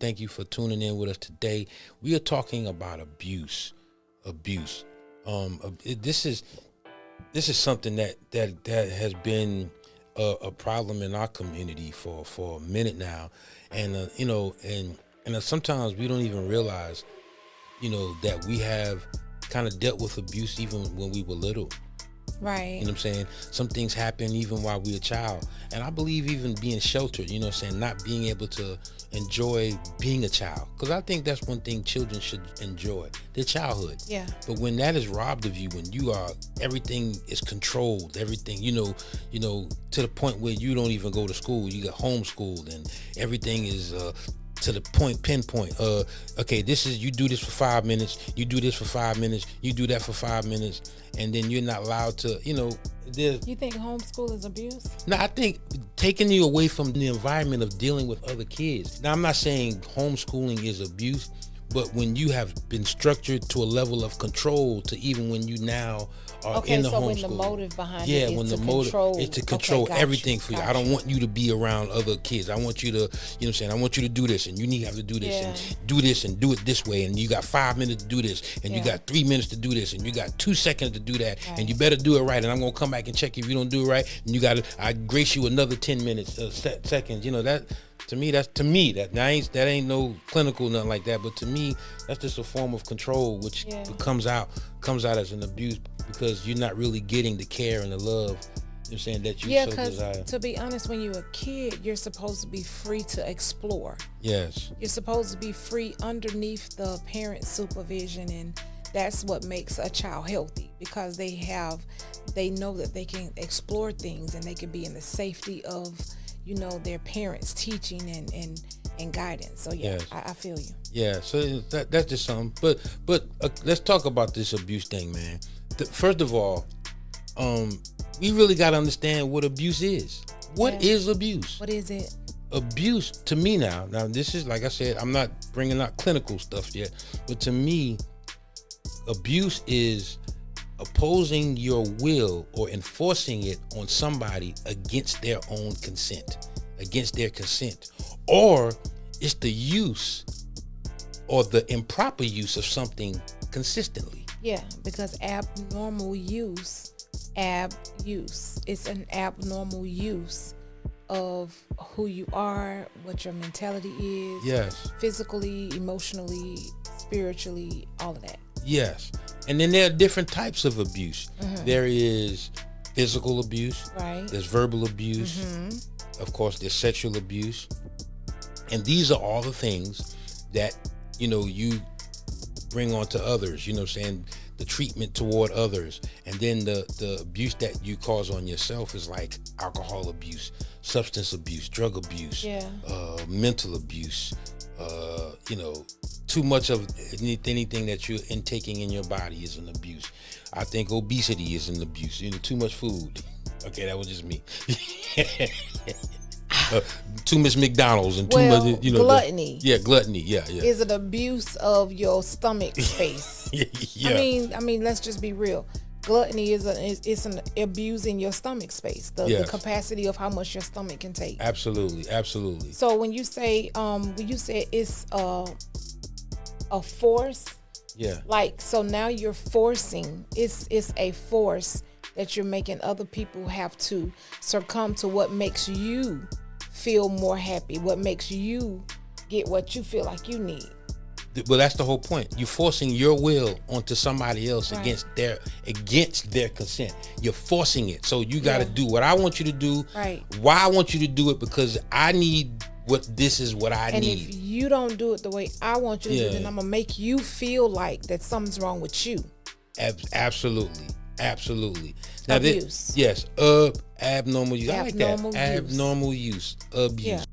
Thank you for tuning in with us today. We are talking about abuse. Abuse. This is something that has been a problem in our community for a minute now, and sometimes we don't even realize, that we have kind of dealt with abuse even when we were little. Right. You know what I'm saying? Some things happen even while we're a child. And I believe even being sheltered, not being able to enjoy being a child. Because I think that's one thing children should enjoy, their childhood. Yeah. But when that is robbed of you, when everything is controlled, everything, to the point where you don't even go to school, you get homeschooled and everything is to the pinpoint. Okay, you do this for 5 minutes, you do this for 5 minutes, you do that for 5 minutes, and then you're not allowed to, You think homeschool is abuse? No, I think taking you away from the environment of dealing with other kids. Now, I'm not saying homeschooling is abuse, but when you have been structured to a level of control to even when you now are in the homeschool. When the motive behind it is to control everything for you. I don't want you to be around other kids. I want you to, I want you to do this, and you have to do this, and do this, and do it this way, and you got 5 minutes to do this, and you got 3 minutes to do this, and you got 2 seconds to do that, and you better do it right, and I'm gonna come back and check if you don't do it right, and I grace you another 10 minutes, seconds. That. To me, that ain't no clinical, nothing like that. But to me, that's just a form of control, which comes out as an abuse because you're not really getting the care and the love. You're saying that you so desire. Because to be honest, when you're a kid, you're supposed to be free to explore. Yes. You're supposed to be free underneath the parent supervision, and that's what makes a child healthy because they know that they can explore things and they can be in the safety of their parents' teaching and guidance. So yes. I feel you. Yeah, so that's just something. But let's talk about this abuse thing, man. First of all, we really got to understand what abuse is. What is abuse? What is it? Abuse to me now this is, like I said, I'm not bringing out clinical stuff yet, but to me, abuse is opposing your will or enforcing it on somebody against their own consent, against their consent, or it's the use or the improper use of something consistently. Yeah, because abnormal use, it's an abnormal use of who you are, what your mentality is. Yes. Physically, emotionally, spiritually, all of that. Yes. And then there are different types of abuse. Mm-hmm. There is physical abuse. Right. There's verbal abuse. Mm-hmm. Of course, there's sexual abuse. And these are all the things that, you bring on to others, the treatment toward others. And then the abuse that you cause on yourself is like alcohol abuse, substance abuse, drug abuse, mental abuse, too much of anything that you're intaking in your body is an abuse. I think obesity is an abuse. Too much food. Okay, that was just me. Too much McDonald's and too much, gluttony. Gluttony. Yeah. Is an abuse of your stomach space. Yeah. I mean, let's just be real. Gluttony is an abusing your stomach space, the capacity of how much your stomach can take. Absolutely. So when you say it's a force, so now you're forcing. It's a force that you're making other people have to succumb to what makes you feel more happy, what makes you get what you feel like you need. Well, that's the whole point. You're forcing your will onto somebody else against their consent. You're forcing it. So you got to do what I want you to do. Right. Why I want you to do it, because I need this is what I need. And if you don't do it the way I want you to do it, then I'm going to make you feel like that something's wrong with you. Absolutely. Now abuse. Abnormal use. I like that. Abnormal use. Abuse. Yeah.